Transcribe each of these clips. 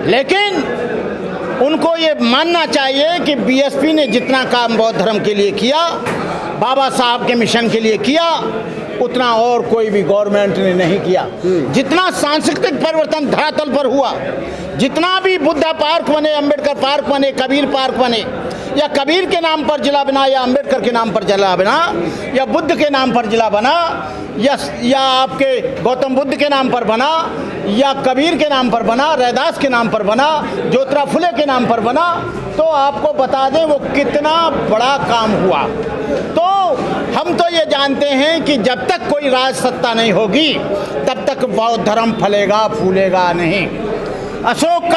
लेकिन उनको ये मानना चाहिए कि बीएसपी ने जितना काम बौद्ध धर्म के लिए किया, बाबा साहब के मिशन के लिए किया, उतना और कोई भी गवर्नमेंट ने नहीं किया। जितना सांस्कृतिक परिवर्तन धरातल पर हुआ, जितना भी बुद्धा पार्क बने, अंबेडकर पार्क बने, कबीर पार्क बने, या कबीर के नाम पर जिला बना, या अंबेडकर के नाम पर जिला बना, या बुद्ध के नाम पर जिला बना, या आपके गौतम बुद्ध के नाम पर बना, या कबीर के नाम पर बना, रैदास के नाम पर बना, ज्योतिराव फुले के नाम पर बना, तो आपको बता दें वो कितना बड़ा काम हुआ। तो हम तो ये जानते हैं कि जब तक कोई राज सत्ता नहीं होगी तब तक बौद्ध धर्म फलेगा फूलेगा नहीं। अशोक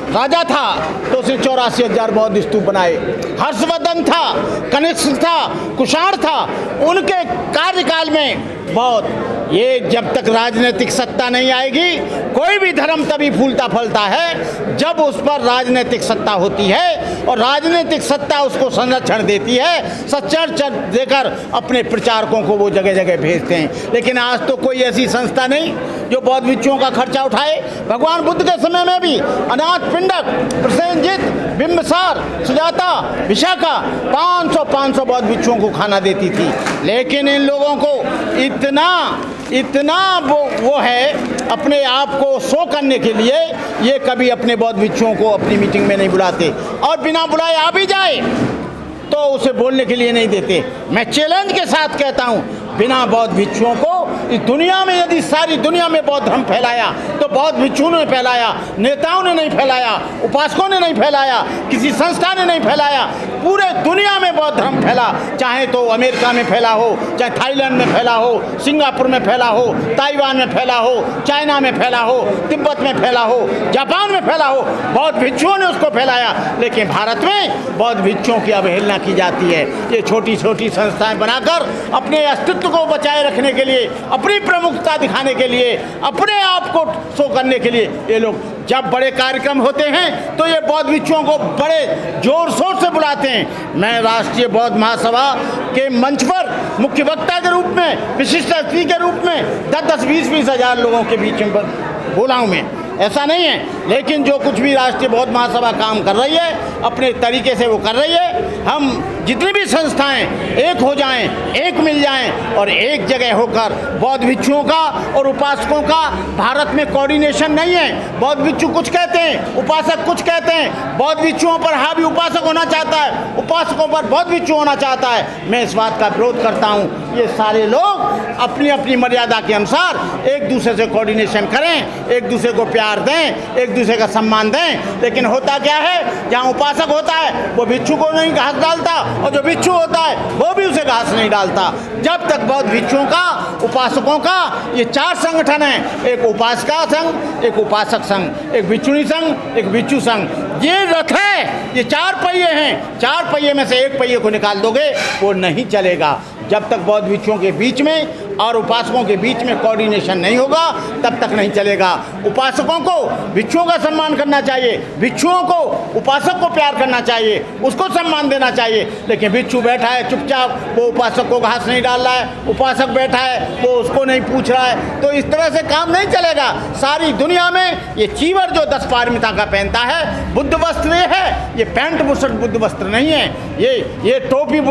राजा था तो उसने 84,000 बौद्ध स्तूप बनाए। हर्षवर्धन था, कनिष्क था, कुषाण था, उनके कार्यकाल में बौद्ध। ये जब तक राजनीतिक सत्ता नहीं आएगी, कोई भी धर्म तभी फूलता फलता है जब उस पर राजनीतिक सत्ता होती है, और राजनीतिक सत्ता उसको संरक्षण देती है, संरक्षण देकर अपने प्रचारकों को वो जगह जगह भेजते हैं। लेकिन आज तो कोई ऐसी संस्था नहीं जो बौद्ध भिक्षुओं का खर्चा उठाए। भगवान बुद्ध के समय में भी अनाथ पिंडक, प्रसेनजित, बिंबसार, सुजाता, विशाखा 500 बौद्ध भिक्षुओं को खाना देती थी। लेकिन इन लोगों को इतना वो है अपने आप को शो करने के लिए, ये कभी अपने बौद्ध भिक्षुओं को अपनी मीटिंग में नहीं बुलाते, और बिना बुलाए आ भी जाए तो उसे बोलने के लिए नहीं देते। मैं चैलेंज के साथ कहता हूँ, बिना बौद्ध भिक्षुओं को इस दुनिया में, यदि सारी दुनिया में बौद्ध धर्म फैलाया तो बौद्ध भिक्षुओं ने फैलाया, नेताओं ने नहीं फैलाया, उपासकों ने नहीं फैलाया, किसी संस्था ने नहीं फैलाया। पूरे दुनिया में बौद्ध धर्म फैला, चाहे तो अमेरिका में फैला हो, चाहे थाईलैंड में फैला हो, सिंगापुर में फैला हो, ताइवान में फैला हो, चाइना में फैला हो, तिब्बत में फैला हो, जापान में फैला हो, बौद्ध भिक्षुओं ने उसको फैलाया। लेकिन भारत में बौद्ध भिक्षुओं की अवहेलना की जाती है। ये छोटी छोटी संस्थाएं बनाकर अपने अस्तित्व को बचाए रखने के लिए, अपनी प्रमुखता दिखाने के लिए, अपने आप को शो करने के लिए, ये लोग जब बड़े कार्यक्रम होते हैं तो ये बौद्ध भिक्षुओं को बड़े जोर शोर से बुलाते हैं। मैं राष्ट्रीय बौद्ध महासभा के मंच पर मुख्य वक्ता के रूप में, विशिष्ट अतिथि के रूप में 10-10, 20-20 हज़ार लोगों के बीच में बोला हूँ। मैं ऐसा नहीं है, लेकिन जो कुछ भी राष्ट्रीय बौद्ध महासभा काम कर रही है अपने तरीके से वो कर रही है। हम जितनी भी संस्थाएं एक हो जाएं, एक मिल जाएं, और एक जगह होकर बौद्ध भिक्षुओं का और उपासकों का भारत में कोऑर्डिनेशन नहीं है। बौद्ध भिक्षु कुछ कहते हैं, उपासक कुछ कहते हैं। बौद्ध भिक्षुओं पर हावी उपासक होना चाहता है, उपासकों पर बौद्ध भिक्षु होना चाहता है। मैं इस बात का विरोध करता हूँ। ये सारे लोग अपनी अपनी मर्यादा के अनुसार एक दूसरे से कोऑर्डिनेशन करें, एक दूसरे को प्यार दें, एक दूसरे का सम्मान दें। लेकिन होता क्या है, जहाँ उपासक होता है वो भिक्षु को नहीं घास डालता, और जो भिक्षु होता है वो भी उसे घास नहीं डालता। जब तक बौद्ध भिक्षुओं का, उपासकों का, ये 4 संगठन हैं, एक उपासका संघ, एक उपासक संघ, एक भिक्षुणी संघ, एक भिक्षु संघ, ये रथ है, ये 4 पहिए हैं। 4 पहिए में से एक पहिए को निकाल दोगे वो नहीं चलेगा। जब तक बौद्ध भिक्षुओं के बीच में और उपासकों के बीच में कोऑर्डिनेशन नहीं होगा तब तक नहीं चलेगा। उपासकों को भिक्षुओं का सम्मान करना चाहिए, भिक्षुओं को उपासक को प्यार करना चाहिए, उसको सम्मान देना चाहिए। लेकिन भिक्षु बैठा है चुपचाप, वो उपासक को घास नहीं डाल रहा है, उपासक बैठा है वो उसको नहीं पूछ रहा है, तो इस तरह से काम नहीं चलेगा। सारी दुनिया में ये चीवर जो 10 पारमिता का पहनता है, बुद्ध वस्त्र ये है, ये पैंट बुशर्ट बुद्ध वस्त्र नहीं है, ये टोपी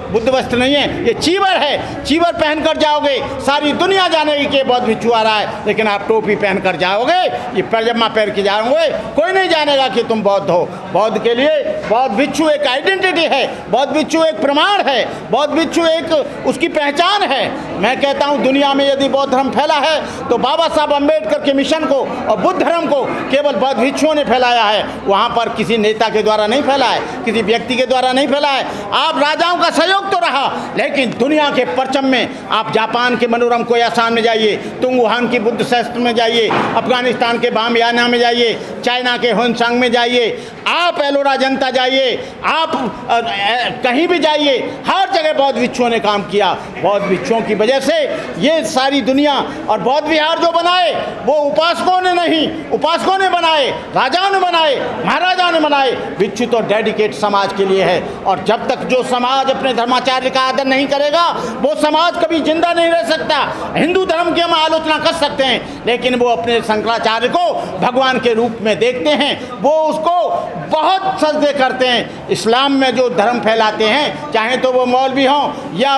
बुद्ध वस्त्र नहीं है, ये चीवर है। चीवर पहनकर जाओगे सारी दुनिया जानेगी कि बौद्ध भिक्षु आ रहा है। लेकिन आप टोपी पहनकर जाओगे, ये पैजामा पहन के जाओगे, कोई नहीं जानेगा कि तुम बौद्ध हो। बौद्ध के लिए बौद्ध भिक्षु एक आइडेंटिटी है, बौद्ध भिक्षु एक प्रमाण है, बौद्ध भिक्षु एक उसकी पहचान है। मैं कहता हूँ दुनिया में यदि बौद्ध धर्म फैला है तो बाबा साहब अम्बेडकर के मिशन को और बुद्ध धर्म को केवल बौद्ध भिक्षुओं ने फैलाया है। वहाँ पर किसी नेता के द्वारा नहीं फैला है, किसी व्यक्ति के द्वारा नहीं फैला है। आप राजाओं का सहयोग तो रहा, लेकिन दुनिया के परचम में आप जापान के मनोरम कोयासान में जाइए, तुंगुहान की बुद्ध शास्त्र में जाइए, अफगानिस्तान के बामयाना में जाइए, चाइना के होनसांग में जाइए, आप एलोरा जनता जाइए, आप कहीं भी जाइए, हर जगह बौद्ध भिक्षुओं ने काम किया। बौद्ध भिक्षुओं की वजह से ये सारी दुनिया, और बौद्ध विहार जो बनाए वो उपासकों ने नहीं, उपासकों ने बनाए, राजाओं ने बनाए, महाराजाओं ने बनाए। भिक्षु तो डेडिकेट समाज के लिए है। और जब तक जो समाज अपने धर्म धर्माचार्य का आदर नहीं करेगा वो समाज कभी जिंदा नहीं रह सकता। हिंदू धर्म की हम आलोचना कर सकते हैं, लेकिन वो अपने शंकराचार्य को भगवान के रूप में देखते हैं, वो उसको बहुत सजदे करते हैं। इस्लाम में जो धर्म फैलाते हैं, चाहे तो वो मौलवी हों या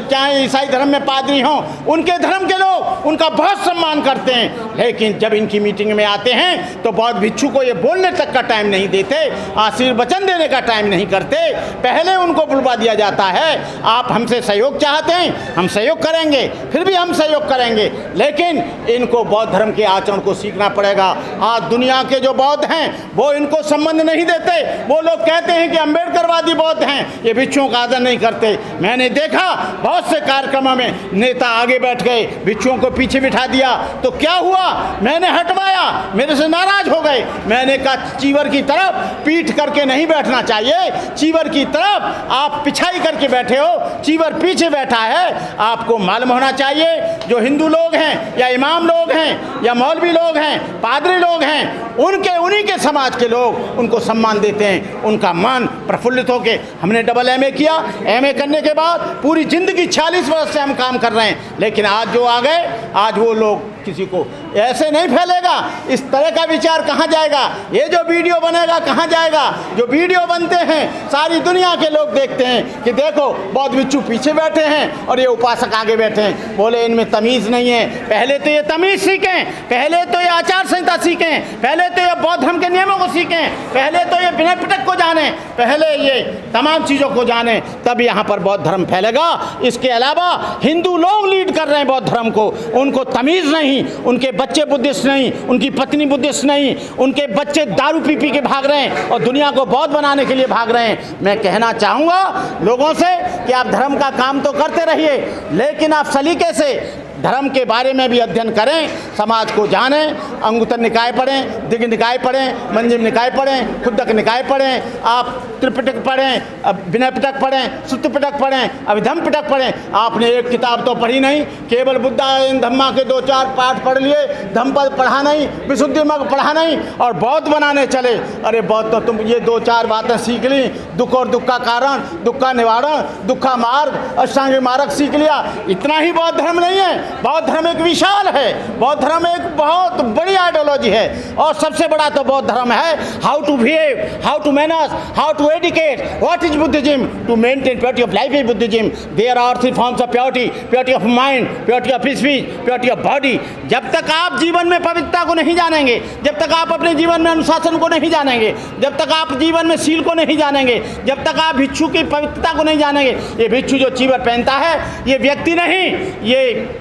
चाहे ईसाई धर्म में पादरी हों, उनके धर्म के लोग उनका बहुत सम्मान करते हैं, लेकिन जब इनकी मीटिंग में आते हैं तो बौद्ध भिक्षु को ये बोलने तक का टाइम नहीं देते, आशीर्वचन देने का टाइम नहीं करते, पहले उनको बुलवा दिया जाता है। आप हमसे सहयोग चाहते हैं, हम सहयोग करेंगे, फिर भी हम सहयोग करेंगे, लेकिन इनको बौद्ध धर्म के आचरण को सीखना पड़ेगा। आज दुनिया के जो बौद्ध हैं वो इनको संबंध नहीं देते, वो लोग कहते हैं कि अम्बेडकरवादी बौद्ध हैं, ये भिक्षुओं का आदर नहीं करते। मैंने देखा बहुत से कार्यक्रमों में नेता आगे बैठ गए, भिक्षुओं को पीछे बिठा दिया, तो क्या हुआ, मैंने हटवाया, मेरे से नाराज हो गए। मैंने कहा चीवर की तरफ पीठ करके नहीं बैठना चाहिए, चीवर की तरफ आप पिछाई करके बैठे हो, चीवर पीछे बैठा है। आपको मालूम होना चाहिए जो हिंदू लोग हैं या इमाम लोग हैं या मौलवी लोग हैं, पादरी लोग हैं, उनके उन्हीं के समाज के लोग उनको सम्मान देते हैं, उनका मन प्रफुल्लित होके। हमने डबल एमए किया, एमए करने के बाद पूरी ज़िंदगी 46 वर्ष से हम काम कर रहे हैं, लेकिन आज जो आ गए, आज वो लोग किसी को ऐसे नहीं फैलेगा। इस तरह का विचार कहाँ जाएगा, ये जो वीडियो बनेगा कहाँ जाएगा। जो वीडियो बनते हैं सारी दुनिया के लोग देखते हैं कि देखो बौद्ध भिक्षु पीछे बैठे हैं और ये उपासक आगे बैठे हैं, बोले इनमें तमीज़ नहीं है। पहले तो ये तमीज़ सीखें, पहले तो ये आचार संहिता सीखें, पहले तो ये बौद्ध धर्म के नियमों को सीखें, पहले तो ये विनय पिटक को जानें, पहले ये तमाम चीज़ों को जानें, तब यहाँ पर बौद्ध धर्म फैलेगा। इसके अलावा हिंदू लोग लीड कर रहे हैं बौद्ध धर्म को, उनको तमीज़ नहीं, उनके बच्चे बुद्धिस्ट नहीं, उनकी पत्नी बुद्धिस्ट नहीं, उनके बच्चे दारू पी पी के भाग रहे हैं और दुनिया को बौद्ध बनाने के लिए भाग रहे हैं। मैं कहना चाहूँगा लोगों से कि आप धर्म का काम तो करते रहिए, लेकिन आप सलीके से धर्म के बारे में भी अध्ययन करें, समाज को जानें। अंगुत्तर निकाय पढ़ें, दिग्ग निकाय पढ़ें, मंजिम निकाय पढ़ें, खुद्दक निकाय पढ़ें, आप त्रिपिटक पढ़ें, विनय पिटक पढ़ें, सुत्त पिटक पढ़ें, अभिधम पिटक पढ़ें। आपने एक किताब तो पढ़ी नहीं, केवल बुद्धा इन धम्मा के 2-4 पाठ पढ़ लिए, धम्मपद पढ़ा नहीं, विशुद्धि मग पढ़ा नहीं और बौद्ध बनाने चले। अरे बौद्ध तो तुम ये 2-4 बातें सीख ली, दुख और दुख का कारण, दुख का निवारण, दुख का मार्ग, अष्टांगिक मार्ग सीख लिया, इतना ही बौद्ध धर्म नहीं है। बौद्ध धर्म एक विशाल है, बौद्ध धर्म एक बहुत बड़ी आइडियोलॉजी है, और सबसे बड़ा तो बौद्ध धर्म है how to behave, how to manners, how to educate, what is Buddhism, to maintain purity of life is Buddhism. There are 3 forms of purity, purity of mind, purity of speech, purity of body. जब तक आप जीवन में पवित्रता को नहीं जानेंगे, जब तक आप अपने जीवन में अनुशासन को नहीं जानेंगे, जब तक आप जीवन में सील को नहीं जानेंगे, जब तक आप भिक्षु की पवित्रता को नहीं जानेंगे। ये भिक्षु जो चीवर पहनता है ये व्यक्ति नहीं, ये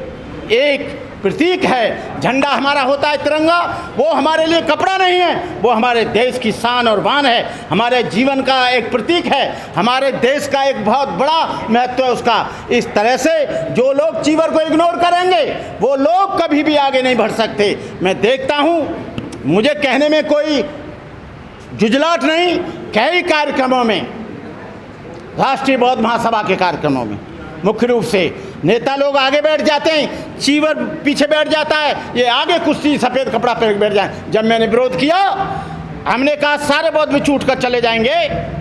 एक प्रतीक है। झंडा हमारा होता है तिरंगा, वो हमारे लिए कपड़ा नहीं है, वो हमारे देश की शान और बान है, हमारे जीवन का एक प्रतीक है, हमारे देश का एक बहुत बड़ा महत्व है उसका। इस तरह से जो लोग चीवर को इग्नोर करेंगे वो लोग कभी भी आगे नहीं बढ़ सकते। मैं देखता हूँ, मुझे कहने में कोई जुजलाट नहीं, कई कार्यक्रमों में, राष्ट्रीय बौद्ध महासभा के कार्यक्रमों में मुख्य रूप से नेता लोग आगे बैठ जाते हैं, चीवर पीछे बैठ जाता है, ये आगे कुश्ती सफ़ेद कपड़ा पहन के बैठ जाए। जब मैंने विरोध किया, हमने कहा सारे बौद्ध भिक्षु उठकर चले जाएंगे।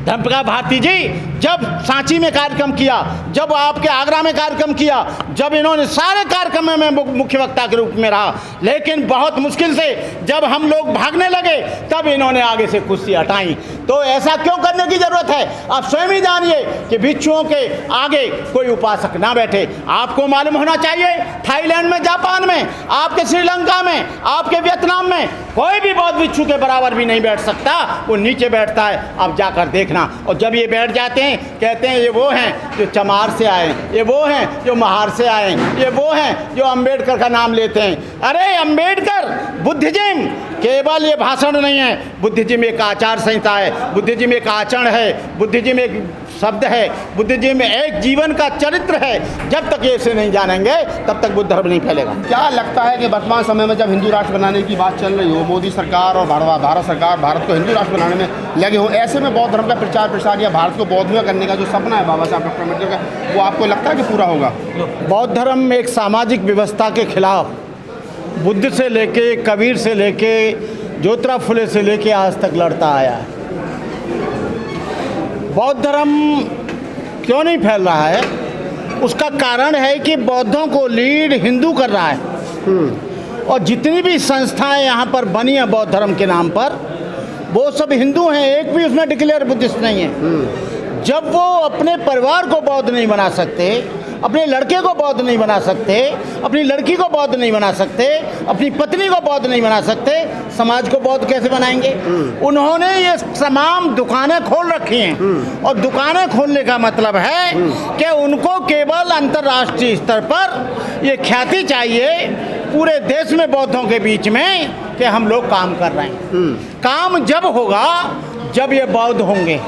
धम्मप्रकाश भारती जी जब सांची में कार्यक्रम किया, जब आपके आगरा में कार्यक्रम किया, जब इन्होंने सारे कार्यक्रम में मैं मुख्य वक्ता के रूप में रहा, लेकिन बहुत मुश्किल से जब हम लोग भागने लगे तब इन्होंने आगे से कुर्सी हटाई। तो ऐसा क्यों करने की ज़रूरत है? आप स्वयं ही जानिए कि भिक्षुओं के आगे कोई उपासक ना बैठे। आपको मालूम होना चाहिए, थाईलैंड में, जापान में, आपके श्रीलंका में, आपके वियतनाम में कोई भी बौद्ध भिक्षु के बराबर भी नहीं बैठ सकता, वो नीचे बैठता है। आप जाकर देखना। और जब ये बैठ जाते हैं कहते हैं ये वो हैं जो चमार से आए, ये वो हैं जो महार से आए, ये वो हैं जो अंबेडकर का नाम लेते हैं। अरे अंबेडकर, बुद्धिज्म केवल ये भाषण नहीं है, बुद्धिज्म एक आचार संहिता है, बुद्धिज्म एक आचरण है, बुद्धिज्म एक शब्द है, बुद्धिज्म एक जीवन का चरित्र है। जब तक ये इसे नहीं जानेंगे तब तक बुद्ध धर्म नहीं फैलेगा। क्या लगता है कि वर्तमान समय में जब हिंदू राष्ट्र बनाने की बात चल रही हो, मोदी सरकार और भारत सरकार भारत को हिंदू राष्ट्र बनाने में लगे हो, ऐसे में बौद्ध धर्म का प्रचार प्रसार या भारत को बौद्धमय करने का जो सपना है बाबा साहब डॉक्टर अम्बेडकर का, वो आपको लगता है कि पूरा होगा? बौद्ध धर्म एक सामाजिक व्यवस्था के खिलाफ बुद्ध से लेके, कबीर से लेके, ज्योतिराव फुले से लेके आज तक लड़ता आया है। बौद्ध धर्म क्यों नहीं फैल रहा है? उसका कारण है कि बौद्धों को लीड हिंदू कर रहा है और जितनी भी संस्थाएं यहाँ पर बनी हैं बौद्ध धर्म के नाम पर वो सब हिंदू हैं, एक भी उसमें डिक्लेयर बुद्धिस्ट नहीं है। जब वो अपने परिवार को बौद्ध नहीं बना सकते, अपने लड़के को बौद्ध नहीं बना सकते, अपनी लड़की को बौद्ध नहीं बना सकते, अपनी पत्नी को बौद्ध नहीं बना सकते, समाज को बौद्ध कैसे बनाएंगे? उन्होंने ये तमाम दुकानें खोल रखी हैं और दुकानें खोलने का मतलब है कि उनको केवल अंतर्राष्ट्रीय स्तर पर ये ख्याति चाहिए पूरे देश में बौद्धों के बीच में कि हम लोग काम कर रहे हैं। काम जब होगा जब ये बौद्ध होंगे,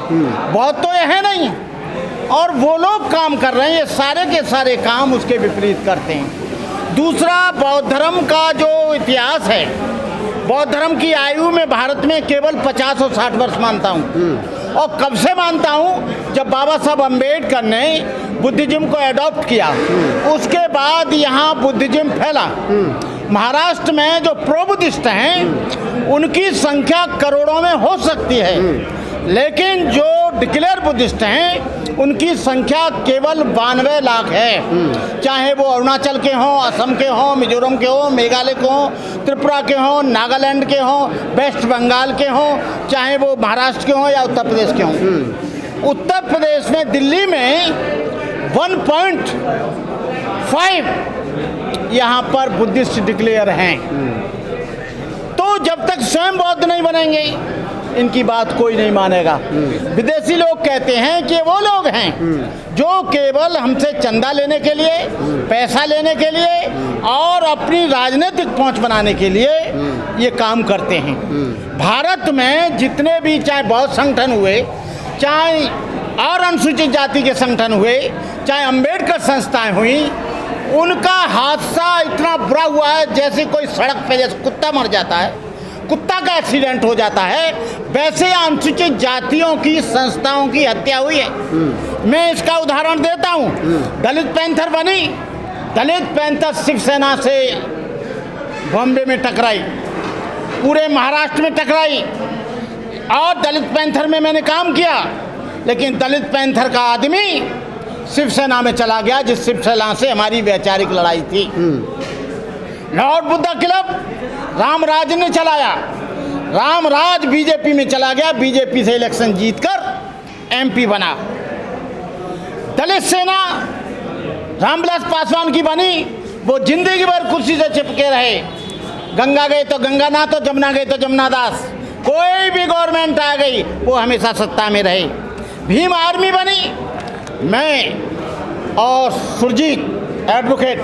बौद्ध तो ये है नहीं और वो लोग काम कर रहे हैं, ये सारे के सारे काम उसके विपरीत करते हैं। दूसरा, बौद्ध धर्म का जो इतिहास है, बौद्ध धर्म की आयु में भारत में केवल 50 और 60 वर्ष मानता हूँ और कब से मानता हूँ? जब बाबा साहब अम्बेडकर ने बुद्धिज्म को एडॉप्ट किया, उसके बाद यहाँ बुद्धिज्म फैला। महाराष्ट्र में जो प्रो बुद्धिस्ट हैं उनकी संख्या करोड़ों में हो सकती है, लेकिन जो डिक्लेयर बुद्धिस्ट हैं उनकी संख्या केवल 92 लाख है। चाहे वो अरुणाचल के हों, असम के हों, मिजोरम के हों, मेघालय के हों, त्रिपुरा के हों, नागालैंड के हों, वेस्ट बंगाल के हों, चाहे वो महाराष्ट्र के हों या उत्तर प्रदेश के हों। उत्तर प्रदेश में, दिल्ली में 1.5 यहाँ पर बुद्धिस्ट डिक्लेयर हैं। तो जब तक स्वयं बौद्ध नहीं बनेंगे इनकी बात कोई नहीं मानेगा। विदेशी लोग कहते हैं कि वो लोग हैं जो केवल हमसे चंदा लेने के लिए, पैसा लेने के लिए और अपनी राजनीतिक पहुंच बनाने के लिए ये काम करते हैं। भारत में जितने भी चाहे बौद्ध संगठन हुए, चाहे और अनुसूचित जाति के संगठन हुए, चाहे अम्बेडकर संस्थाएं हुई, उनका हादसा इतना बुरा हुआ है जैसे कोई सड़क पे जैसे कुत्ता मर जाता है, कुत्ता का एक्सीडेंट हो जाता है, वैसे अनुसूचित जातियों की संस्थाओं की हत्या हुई है। मैं इसका उदाहरण देता हूँ। दलित पैंथर बनी, दलित पैंथर शिवसेना से बॉम्बे में टकराई, पूरे महाराष्ट्र में टकराई और दलित पैंथर में मैंने काम किया, लेकिन दलित पैंथर का आदमी शिवसेना में चला गया जिस शिवसेना से हमारी वैचारिक लड़ाई थी। लॉर्ड बुद्धा क्लब रामराज ने चलाया, रामराज बीजेपी में चला गया, बीजेपी से इलेक्शन जीतकर एमपी बना। दलित सेना रामविलास पासवान की बनी, वो जिंदगी भर कुर्सी से चिपके रहे। गंगा गए तो गंगानाथ, तो जमुना गए तो जमुना दास, कोई भी गवर्नमेंट आ गई वो हमेशा सत्ता में रहे। भीम आर्मी बनी, मैं और सुरजीत एडवोकेट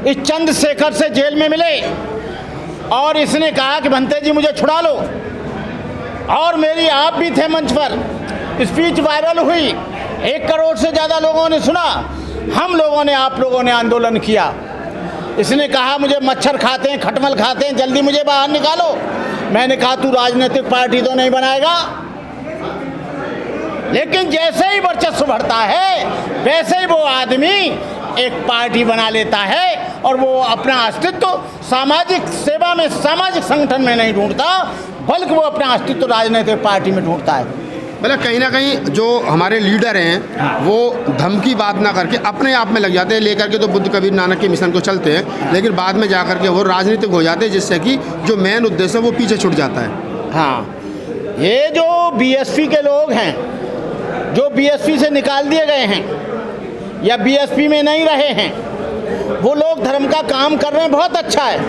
इस चंद्रशेखर से जेल में मिले और इसने कहा कि भंते जी मुझे छुड़ा लो, और मेरी आप भी थे मंच पर, स्पीच वायरल हुई, 1 करोड़ से ज़्यादा लोगों ने सुना। हम लोगों ने, आप लोगों ने आंदोलन किया। इसने कहा मुझे मच्छर खाते हैं, खटमल खाते हैं, जल्दी मुझे बाहर निकालो। मैंने कहा तू राजनीतिक पार्टी तो नहीं बनाएगा, लेकिन जैसे ही वर्चस्व बढ़ता है वैसे ही वो आदमी एक पार्टी बना लेता है और वो अपना अस्तित्व सामाजिक सेवा में, सामाजिक संगठन में नहीं ढूंढता, बल्कि वो अपना अस्तित्व राजनीतिक पार्टी में ढूंढता है। मतलब कहीं ना कहीं जो हमारे लीडर हैं वो धमकी बात ना करके अपने आप में लग जाते हैं, लेकर के तो बुद्ध कबीर नानक के मिशन को चलते हैं, लेकिन बाद में जा करके वो राजनीतिक हो जाते हैं, जिससे कि जो मेन उद्देश्य है वो पीछे छूट जाता है। हाँ, ये जो बीएसपी के लोग हैं, जो बीएसपी से निकाल दिए गए हैं या बीएसपी में नहीं रहे हैं, वो लोग धर्म का काम कर रहे हैं, बहुत अच्छा है।